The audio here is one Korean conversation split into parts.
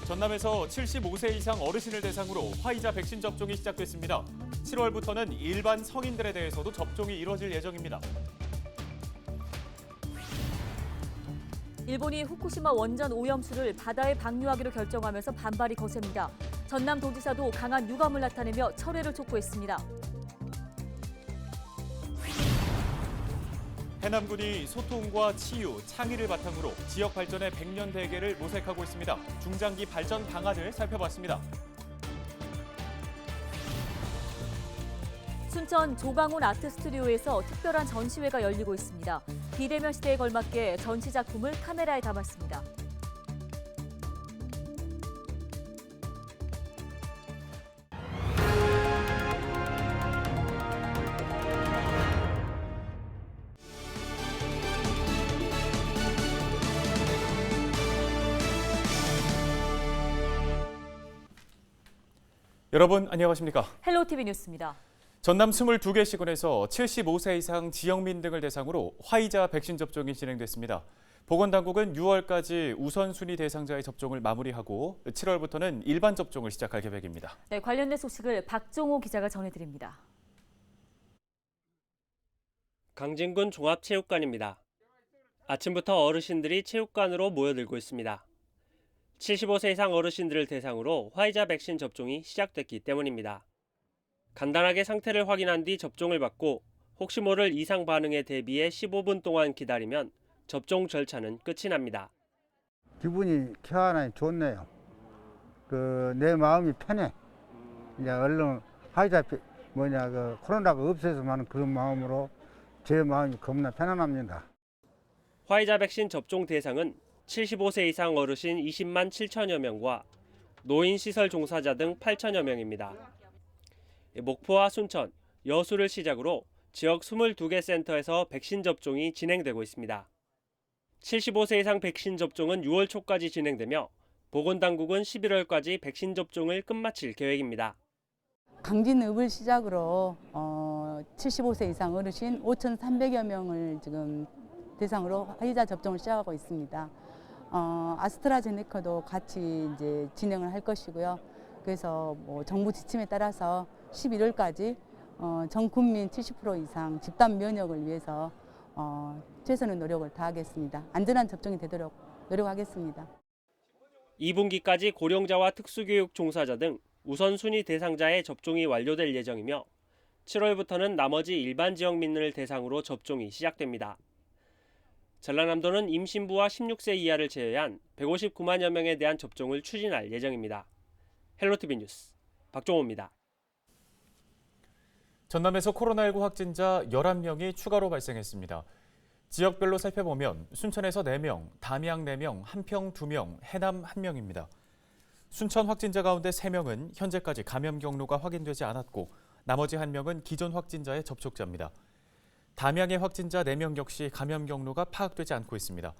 전남에서 75세 이상 어르신을 대상으로 화이자 백신 접종이 시작됐습니다. 7월부터는 일반 성인들에 대해서도 접종이 이뤄질 예정입니다. 일본이 후쿠시마 원전 오염수를 바다에 방류하기로 결정하면서 반발이 거셉니다. 전남도지사도 강한 유감을 나타내며 철회를 촉구했습니다. 해남군이 소통과 치유, 창의를 바탕으로 지역 발전의 100년 대계를 모색하고 있습니다. 중장기 발전 방안을 살펴봤습니다. 순천 조강훈 아트스튜디오에서 특별한 전시회가 열리고 있습니다. 비대면 시대에 걸맞게 전시 작품을 카메라에 담았습니다. 여러분 안녕하십니까? 헬로티비 뉴스입니다. 전남 22개 시군에서 75세 이상 지역민 등을 대상으로 화이자 백신 접종이 진행됐습니다. 보건당국은 6월까지 우선순위 대상자의 접종을 마무리하고 7월부터는 일반 접종을 시작할 계획입니다. 네, 관련된 소식을 박종호 기자가 전해드립니다. 강진군 종합체육관입니다. 아침부터 어르신들이 체육관으로 모여들고 있습니다. 75세 이상 어르신들을 대상으로 화이자 백신 접종이 시작됐기 때문입니다. 간단하게 상태를 확인한 뒤 접종을 받고 혹시 모를 이상 반응에 대비해 15분 동안 기다리면 접종 절차는 끝이 납니다. 기분이 쾌하니 좋네요. 내 마음이 편해. 이제 얼른 화이자 코로나가 없어서만 하는 그런 마음으로 제 마음이 겁나 편안합니다. 화이자 백신 접종 대상은 75세 이상 어르신 20만 7천여 명과 노인시설 종사자 등 8천여 명입니다. 목포와 순천, 여수를 시작으로 지역 22개 센터에서 백신 접종이 진행되고 있습니다. 75세 이상 백신 접종은 6월 초까지 진행되며 보건당국은 11월까지 백신 접종을 끝마칠 계획입니다. 강진읍을 시작으로 75세 이상 어르신 5,300여 명을 지금 대상으로 화이자 접종을 시작하고 있습니다. 아스트라제네카도 같이 이제 진행을 할 것이고요. 그래서 정부 지침에 따라서 11월까지 전 국민 70% 이상 집단 면역을 위해서 최선의 노력을 다하겠습니다. 안전한 접종이 되도록 노력하겠습니다. 2분기까지 고령자와 특수교육 종사자 등 우선순위 대상자의 접종이 완료될 예정이며 7월부터는 나머지 일반 지역민을 대상으로 접종이 시작됩니다. 전라남도는 임신부와 16세 이하를 제외한 159만여 명에 대한 접종을 추진할 예정입니다. 헬로티비 뉴스 박종호입니다. 전남에서 코로나19 확진자 11명이 추가로 발생했습니다. 지역별로 살펴보면 순천에서 4명, 담양 4명, 한평 2명, 해남 1명입니다. 순천 확진자 가운데 3명은 현재까지 감염 경로가 확인되지 않았고 나머지 1명은 기존 확진자의 접촉자입니다. 담양의 확진자 4명 역시 감염 경로가 파악되지 않고 있습니다.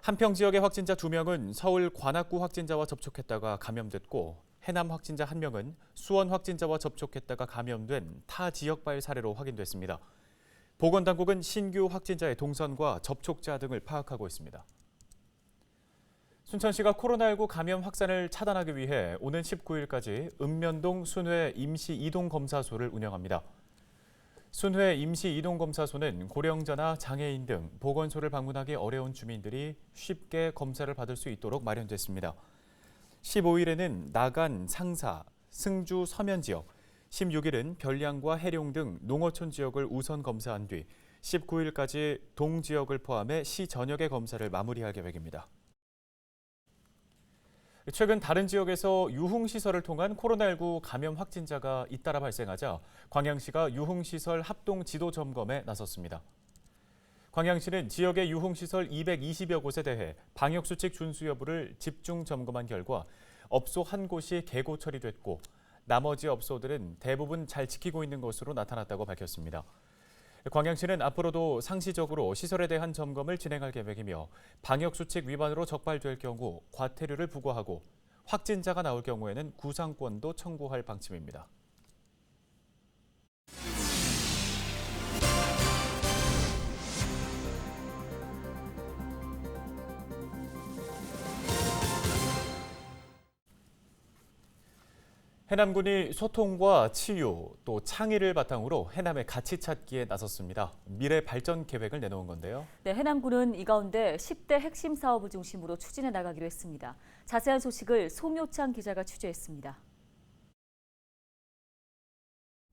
한평 지역의 확진자 2명은 서울 관악구 확진자와 접촉했다가 감염됐고 해남 확진자 1명은 수원 확진자와 접촉했다가 감염된 타 지역발 사례로 확인됐습니다. 보건당국은 신규 확진자의 동선과 접촉자 등을 파악하고 있습니다. 순천시가 코로나19 감염 확산을 차단하기 위해 오는 19일까지 읍면동 순회 임시 이동검사소를 운영합니다. 순회 임시 이동검사소는 고령자나 장애인 등 보건소를 방문하기 어려운 주민들이 쉽게 검사를 받을 수 있도록 마련됐습니다. 15일에는 나간, 상사, 승주 서면 지역, 16일은 별량과 해룡 등 농어촌 지역을 우선 검사한 뒤 19일까지 동 지역을 포함해 시 전역의 검사를 마무리할 계획입니다. 최근 다른 지역에서 유흥시설을 통한 코로나19 감염 확진자가 잇따라 발생하자 광양시가 유흥시설 합동 지도 점검에 나섰습니다. 광양시는 지역의 유흥시설 220여 곳에 대해 방역수칙 준수 여부를 집중 점검한 결과 업소 한 곳이 개고 처리됐고 나머지 업소들은 대부분 잘 지키고 있는 것으로 나타났다고 밝혔습니다. 광양시는 앞으로도 상시적으로 시설에 대한 점검을 진행할 계획이며 방역수칙 위반으로 적발될 경우 과태료를 부과하고 확진자가 나올 경우에는 구상권도 청구할 방침입니다. 해남군이 소통과 치유, 또 창의를 바탕으로 해남의 가치 찾기에 나섰습니다. 미래 발전 계획을 내놓은 건데요. 네, 해남군은 이 가운데 10대 핵심 사업을 중심으로 추진해 나가기로 했습니다. 자세한 소식을 송효창 기자가 취재했습니다.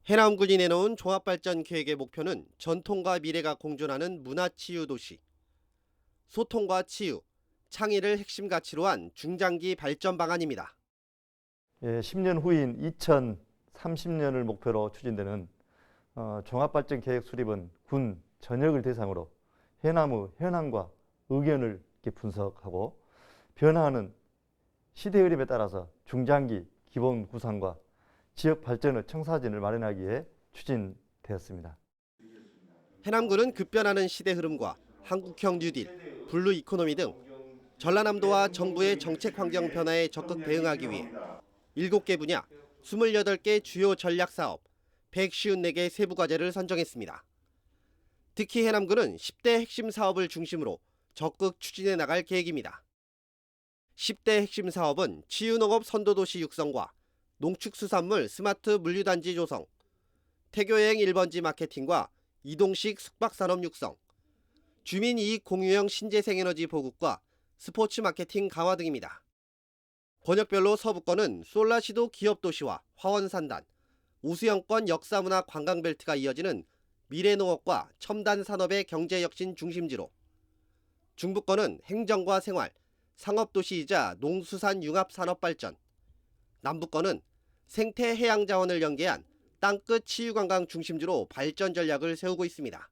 해남군이 내놓은 종합발전 계획의 목표는 전통과 미래가 공존하는 문화치유도시, 소통과 치유, 창의를 핵심 가치로 한 중장기 발전 방안입니다. 10년 후인 2030년을 목표로 추진되는 종합발전 계획 수립은 군 전역을 대상으로 해남의 현황과 의견을 분석하고 변화하는 시대 흐름에 따라서 중장기 기본 구상과 지역 발전의 청사진을 마련하기 위해 추진되었습니다. 해남군은 급변하는 시대 흐름과 한국형 뉴딜, 블루 이코노미 등 전라남도와 정부의 정책 환경 변화에 적극 대응하기 위해 7개 분야, 28개 주요 전략 사업, 154개 세부 과제를 선정했습니다. 특히 해남군은 10대 핵심 사업을 중심으로 적극 추진해 나갈 계획입니다. 10대 핵심 사업은 치유농업 선도도시 육성과 농축수산물 스마트 물류단지 조성, 태교여행 1번지 마케팅과 이동식 숙박산업 육성, 주민이익 공유형 신재생에너지 보급과 스포츠 마케팅 강화 등입니다. 권역별로 서부권은 솔라시도 기업도시와 화원산단, 우수영권 역사문화 관광벨트가 이어지는 미래농업과 첨단 산업의 경제혁신 중심지로, 중부권은 행정과 생활, 상업도시이자 농수산융합산업발전, 남부권은 생태 해양자원을 연계한 땅끝 치유관광 중심지로 발전 전략을 세우고 있습니다.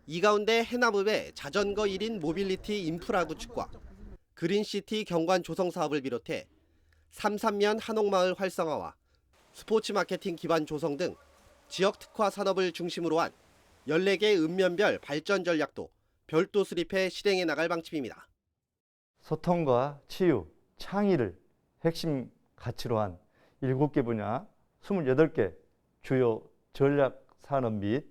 이 가운데 해남읍의 자전거 1인 모빌리티 인프라 구축과 그린시티 경관 조성 사업을 비롯해 삼산면 한옥마을 활성화와 스포츠 마케팅 기반 조성 등 지역 특화 산업을 중심으로 한 14개 읍면별 발전 전략도 별도 수립해 실행해 나갈 방침입니다. 소통과 치유, 창의를 핵심 가치로 한 7개 분야, 28개 주요 전략 산업 및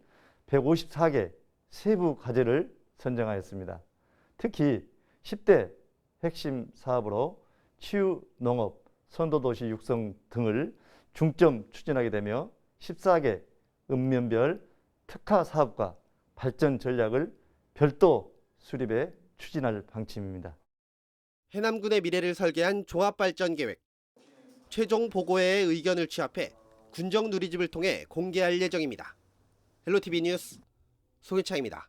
154개 세부 과제를 선정하였습니다. 특히 10대 핵심 사업으로 치유 농업, 선도도시 육성 등을 중점 추진하게 되며 14개 읍면별 특화 사업과 발전 전략을 별도 수립해 추진할 방침입니다. 해남군의 미래를 설계한 종합발전계획. 최종 보고회의 의견을 취합해 군정 누리집을 통해 공개할 예정입니다. 헬로티비 뉴스 송일창입니다.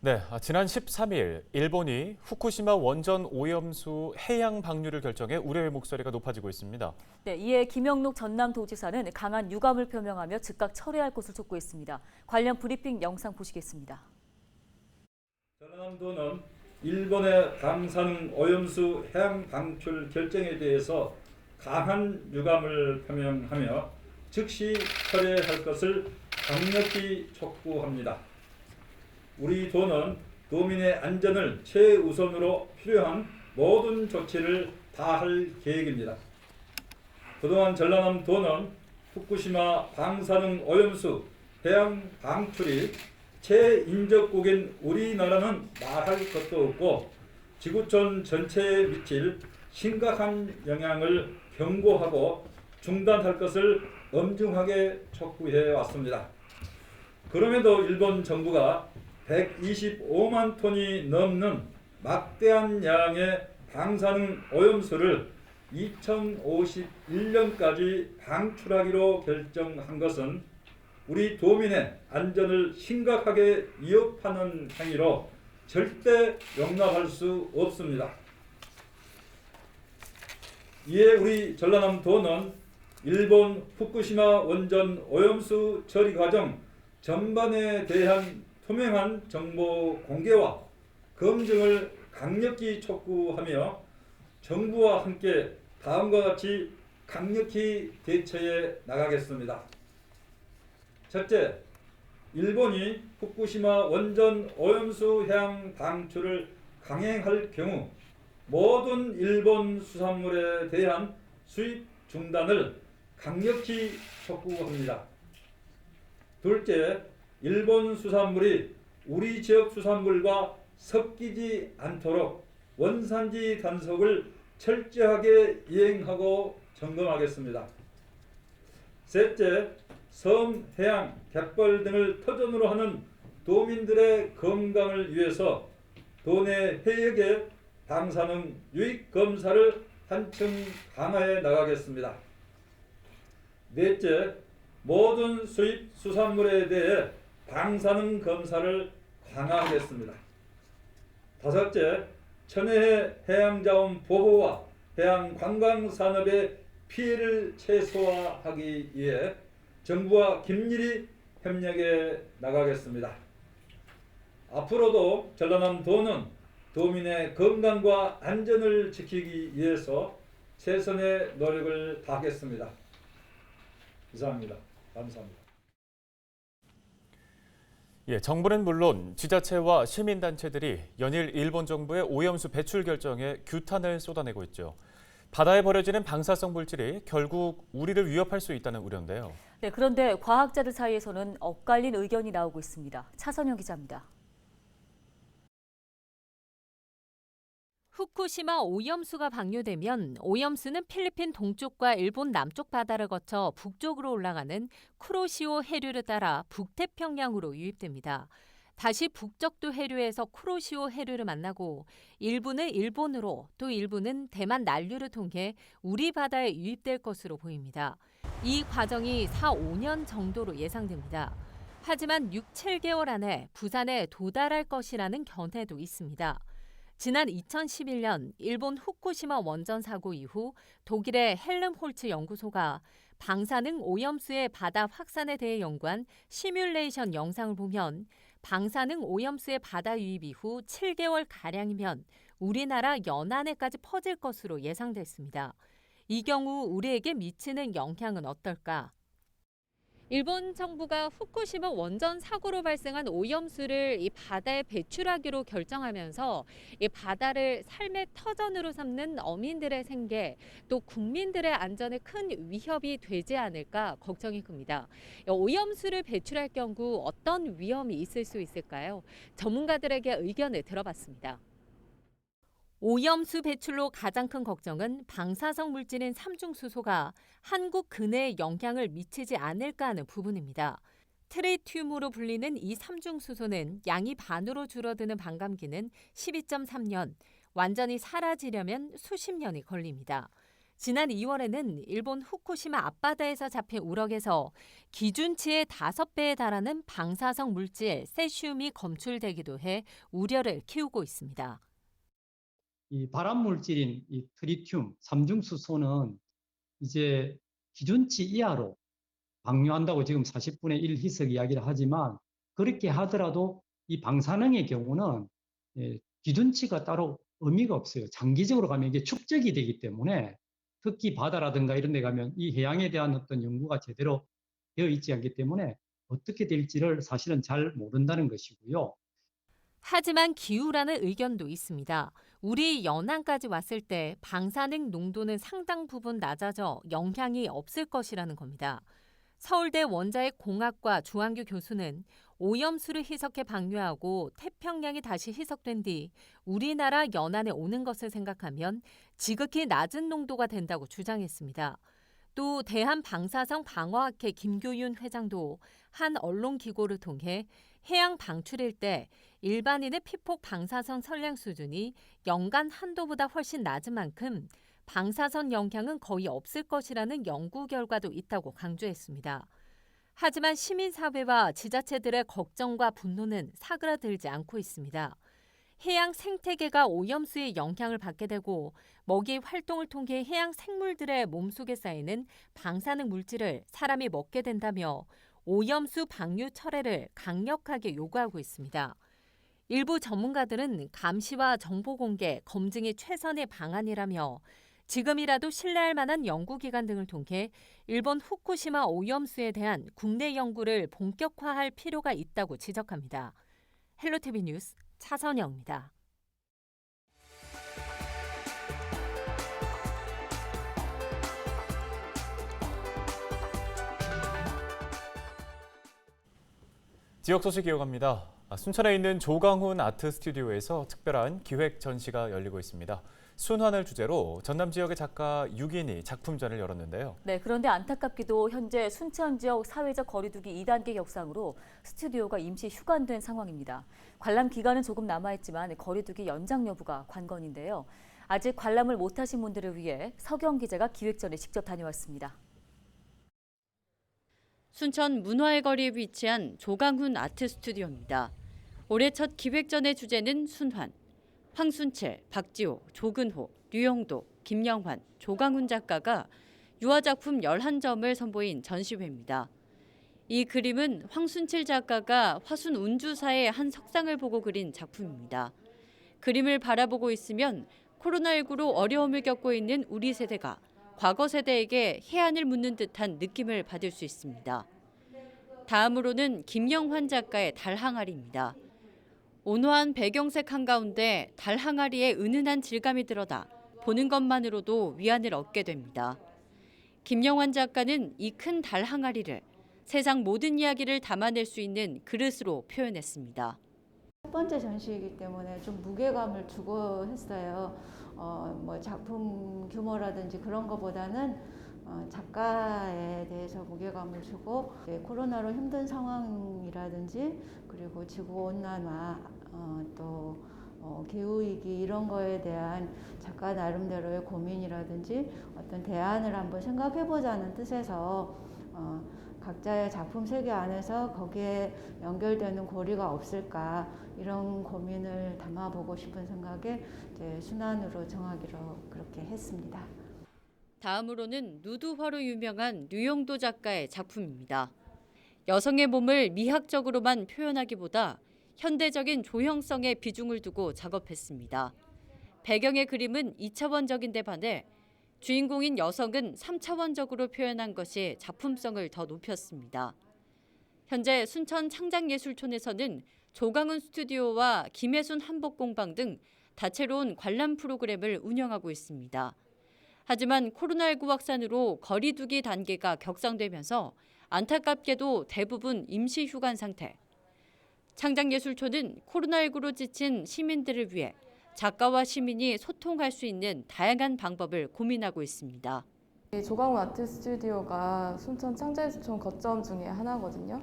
네, 지난 13일 일본이 후쿠시마 원전 오염수 해양 방류를 결정해 우려의 목소리가 높아지고 있습니다. 네, 이에 김영록 전남도지사는 강한 유감을 표명하며 즉각 철회할 것을 촉구했습니다. 관련 브리핑 영상 보시겠습니다. 전라남도는 일본의 방사능 오염수 해양 방출 결정에 대해서 강한 유감을 표명하며 즉시 철회할 것을 강력히 촉구합니다. 우리 도는 도민의 안전을 최우선으로 필요한 모든 조치를 다할 계획입니다. 그동안 전라남도는 후쿠시마 방사능 오염수 해양 방출이 최인접국인 우리나라는 말할 것도 없고 지구촌 전체에 미칠 심각한 영향을 경고하고 중단할 것을 엄중하게 촉구해 왔습니다. 그럼에도 일본 정부가 125만 톤이 넘는 막대한 양의 방사능 오염수를 2051년까지 방출하기로 결정한 것은 우리 도민의 안전을 심각하게 위협하는 행위로 절대 용납할 수 없습니다. 이에 우리 전라남도는 일본 후쿠시마 원전 오염수 처리 과정 전반에 대한 투명한 정보 공개와 검증을 강력히 촉구하며 정부와 함께 다음과 같이 강력히 대처해 나가겠습니다. 첫째, 일본이 후쿠시마 원전 오염수 해양 방출을 강행할 경우 모든 일본 수산물에 대한 수입 중단을 강력히 촉구합니다. 둘째, 일본 수산물이 우리 지역 수산물과 섞이지 않도록 원산지 단속을 철저하게 이행하고 점검하겠습니다. 셋째, 섬, 해양, 갯벌 등을 터전으로 하는 도민들의 건강을 위해서 도내 해역의 방사능 유익 검사를 한층 강화해 나가겠습니다. 넷째, 모든 수입 수산물에 대해 방사능 검사를 강화하겠습니다. 다섯째, 천혜의 해양자원 보호와 해양 관광 산업의 피해를 최소화하기 위해 정부와 긴밀히 협력해 나가겠습니다. 앞으로도 전라남도는 도민의 건강과 안전을 지키기 위해서 최선의 노력을 다하겠습니다. 이상입니다. 감사합니다. 예, 정부는 물론 지자체와 시민단체들이 연일 일본 정부의 오염수 배출 결정에 규탄을 쏟아내고 있죠. 바다에 버려지는 방사성 물질이 결국 우리를 위협할 수 있다는 우려인데요. 네, 그런데 과학자들 사이에서는 엇갈린 의견이 나오고 있습니다. 차선영 기자입니다. 후쿠시마 오염수가 방류되면 오염수는 필리핀 동쪽과 일본 남쪽 바다를 거쳐 북쪽으로 올라가는 쿠로시오 해류를 따라 북태평양으로 유입됩니다. 다시 북적도 해류에서 쿠로시오 해류를 만나고 일부는 일본으로 또 일부는 대만 난류를 통해 우리 바다에 유입될 것으로 보입니다. 이 과정이 4-5년 정도로 예상됩니다. 하지만 6-7개월 안에 부산에 도달할 것이라는 견해도 있습니다. 지난 2011년 일본 후쿠시마 원전 사고 이후 독일의 헬름홀츠 연구소가 방사능 오염수의 바다 확산에 대해 연구한 시뮬레이션 영상을 보면 방사능 오염수의 바다 유입 이후 7개월가량이면 우리나라 연안에까지 퍼질 것으로 예상됐습니다. 이 경우 우리에게 미치는 영향은 어떨까? 일본 정부가 후쿠시마 원전 사고로 발생한 오염수를 이 바다에 배출하기로 결정하면서 이 바다를 삶의 터전으로 삼는 어민들의 생계, 또 국민들의 안전에 큰 위협이 되지 않을까 걱정이 큽니다. 오염수를 배출할 경우 어떤 위험이 있을 수 있을까요? 전문가들에게 의견을 들어봤습니다. 오염수 배출로 가장 큰 걱정은 방사성 물질인 삼중수소가 한국 근해에 영향을 미치지 않을까 하는 부분입니다. 트리튬으로 불리는 이 삼중수소는 양이 반으로 줄어드는 반감기는 12.3년, 완전히 사라지려면 수십 년이 걸립니다. 지난 2월에는 일본 후쿠시마 앞바다에서 잡힌 우럭에서 기준치의 5배에 달하는 방사성 물질 세슘이 검출되기도 해 우려를 키우고 있습니다. 이 발암 물질인 이 트리튬, 삼중수소는 이제 기준치 이하로 방류한다고 지금 40분의 1 희석 이야기를 하지만 그렇게 하더라도 이 방사능의 경우는 기준치가 따로 의미가 없어요. 장기적으로 가면 이게 축적이 되기 때문에 특히 바다라든가 이런 데 가면 이 해양에 대한 어떤 연구가 제대로 되어 있지 않기 때문에 어떻게 될지를 사실은 잘 모른다는 것이고요. 하지만 기후라는 의견도 있습니다. 우리 연안까지 왔을 때 방사능 농도는 상당 부분 낮아져 영향이 없을 것이라는 겁니다. 서울대 원자핵 공학과 주한규 교수는 오염수를 희석해 방류하고 태평양이 다시 희석된 뒤 우리나라 연안에 오는 것을 생각하면 지극히 낮은 농도가 된다고 주장했습니다. 또 대한방사성방어학회 김교윤 회장도 한 언론 기고를 통해 해양 방출일 때 일반인의 피폭 방사선 선량 수준이 연간 한도보다 훨씬 낮은 만큼 방사선 영향은 거의 없을 것이라는 연구 결과도 있다고 강조했습니다. 하지만 시민사회와 지자체들의 걱정과 분노는 사그라들지 않고 있습니다. 해양 생태계가 오염수의 영향을 받게 되고 먹이 활동을 통해 해양 생물들의 몸속에 쌓이는 방사능 물질을 사람이 먹게 된다며 오염수 방류 철회를 강력하게 요구하고 있습니다. 일부 전문가들은 감시와 정보 공개, 검증이 최선의 방안이라며 지금이라도 신뢰할 만한 연구기관 등을 통해 일본 후쿠시마 오염수에 대한 국내 연구를 본격화할 필요가 있다고 지적합니다. 헬로티비 뉴스 차선영입니다. 지역 소식 이어갑니다. 순천에 있는 조강훈 아트 스튜디오에서 특별한 기획 전시가 열리고 있습니다. 순환을 주제로 전남 지역의 작가 6인이 작품전을 열었는데요. 네, 그런데 안타깝게도 현재 순천 지역 사회적 거리두기 2단계 격상으로 스튜디오가 임시 휴관된 상황입니다. 관람 기간은 조금 남아있지만 거리두기 연장 여부가 관건인데요. 아직 관람을 못하신 분들을 위해 서경 기자가 기획전에 직접 다녀왔습니다. 순천 문화의 거리에 위치한 조강훈 아트 스튜디오입니다. 올해 첫 기획전의 주제는 순환. 황순칠, 박지호, 조근호, 류영도, 김영환, 조강훈 작가가 유화작품 11점을 선보인 전시회입니다. 이 그림은 황순칠 작가가 화순 운주사의 한 석상을 보고 그린 작품입니다. 그림을 바라보고 있으면 코로나19로 어려움을 겪고 있는 우리 세대가 과거 세대에게 해안을 묻는 듯한 느낌을 받을 수 있습니다. 다음으로는 김영환 작가의 달 항아리입니다. 온화한 배경색 한가운데 달 항아리의 은은한 질감이 드러나 보는 것만으로도 위안을 얻게 됩니다. 김영환 작가는 이 큰 달 항아리를 세상 모든 이야기를 담아낼 수 있는 그릇으로 표현했습니다. 첫 번째 전시이기 때문에 좀 무게감을 주고 했어요. 작품 규모라든지 그런 것보다는 작가에 대해서 무게감을 주고 코로나로 힘든 상황이라든지 그리고 지구온난화 또 기후위기 이런 거에 대한 작가 나름대로의 고민이라든지 어떤 대안을 한번 생각해보자는 뜻에서 각자의 작품 세계 안에서 거기에 연결되는 고리가 없을까 이런 고민을 담아보고 싶은 생각에 이제 순환으로 정하기로 그렇게 했습니다. 다음으로는 누드화로 유명한 류영도 작가의 작품입니다. 여성의 몸을 미학적으로만 표현하기보다 현대적인 조형성에 비중을 두고 작업했습니다. 배경의 그림은 2차원적인데 반해 주인공인 여성은 3차원적으로 표현한 것이 작품성을 더 높였습니다. 현재 순천 창작예술촌에서는 조강훈 스튜디오와 김혜순 한복공방 등 다채로운 관람 프로그램을 운영하고 있습니다. 하지만 코로나19 확산으로 거리두기 단계가 격상되면서 안타깝게도 대부분 임시 휴관 상태. 창작예술촌은 코로나19로 지친 시민들을 위해 작가와 시민이 소통할 수 있는 다양한 방법을 고민하고 있습니다. 조강훈 아트 스튜디오가 순천 창작예술촌 거점 중에 하나거든요.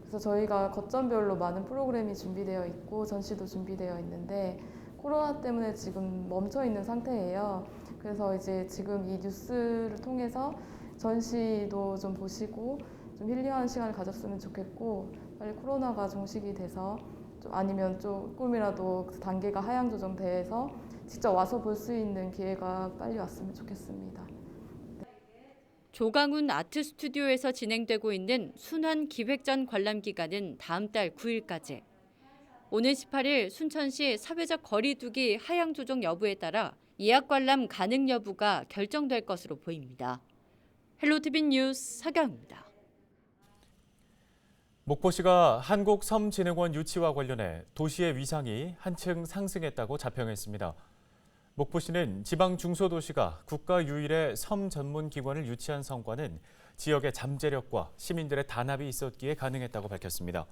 그래서 저희가 거점별로 많은 프로그램이 준비되어 있고 전시도 준비되어 있는데 코로나 때문에 지금 멈춰 있는 상태예요. 그래서 이제 지금 이 뉴스를 통해서 전시도 좀 보시고 좀 힐링하는 시간을 가졌으면 좋겠고 빨리 코로나가 종식이 돼서 아니면 조금이라도 그 단계가 하향 조정돼서 직접 와서 볼 수 있는 기회가 빨리 왔으면 좋겠습니다. 조강훈 아트 스튜디오에서 진행되고 있는 순환 기획전 관람 기간은 다음 달 9일까지. 오는 18일 순천시 사회적 거리두기 하향 조정 여부에 따라 예약 관람 가능 여부가 결정될 것으로 보입니다. 헬로티비 뉴스 서경입니다. 목포시가 한국섬진흥원 유치와 관련해 도시의 위상이 한층 상승했다고 자평했습니다. 목포시는 지방 중소도시가 국가 유일의 섬 전문 기관을 유치한 성과는 지역의 잠재력과 시민들의 단합이 있었기에 가능했다고 밝혔습니다.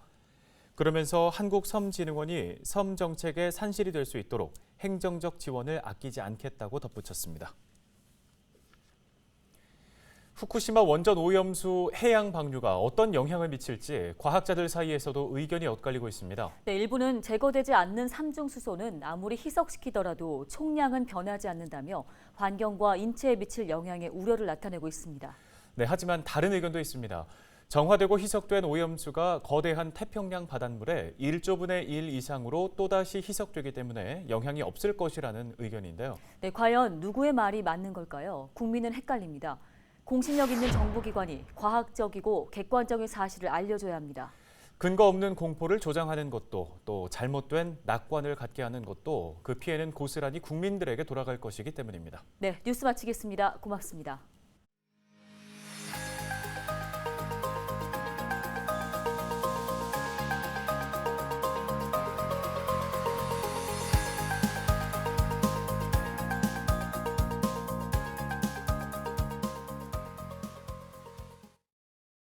그러면서 한국섬진흥원이 섬 정책의 산실이 될 수 있도록 행정적 지원을 아끼지 않겠다고 덧붙였습니다. 후쿠시마 원전 오염수 해양 방류가 어떤 영향을 미칠지 과학자들 사이에서도 의견이 엇갈리고 있습니다. 네, 일부는 제거되지 않는 삼중수소는 아무리 희석시키더라도 총량은 변하지 않는다며 환경과 인체에 미칠 영향에 우려를 나타내고 있습니다. 네, 하지만 다른 의견도 있습니다. 정화되고 희석된 오염수가 거대한 태평양 바닷물에 1조분의 1 이상으로 또다시 희석되기 때문에 영향이 없을 것이라는 의견인데요. 네, 과연 누구의 말이 맞는 걸까요? 국민은 헷갈립니다. 공신력 있는 정부기관이 과학적이고 객관적인 사실을 알려줘야 합니다. 근거 없는 공포를 조장하는 것도 또 잘못된 낙관을 갖게 하는 것도 그 피해는 고스란히 국민들에게 돌아갈 것이기 때문입니다. 네, 뉴스 마치겠습니다. 고맙습니다.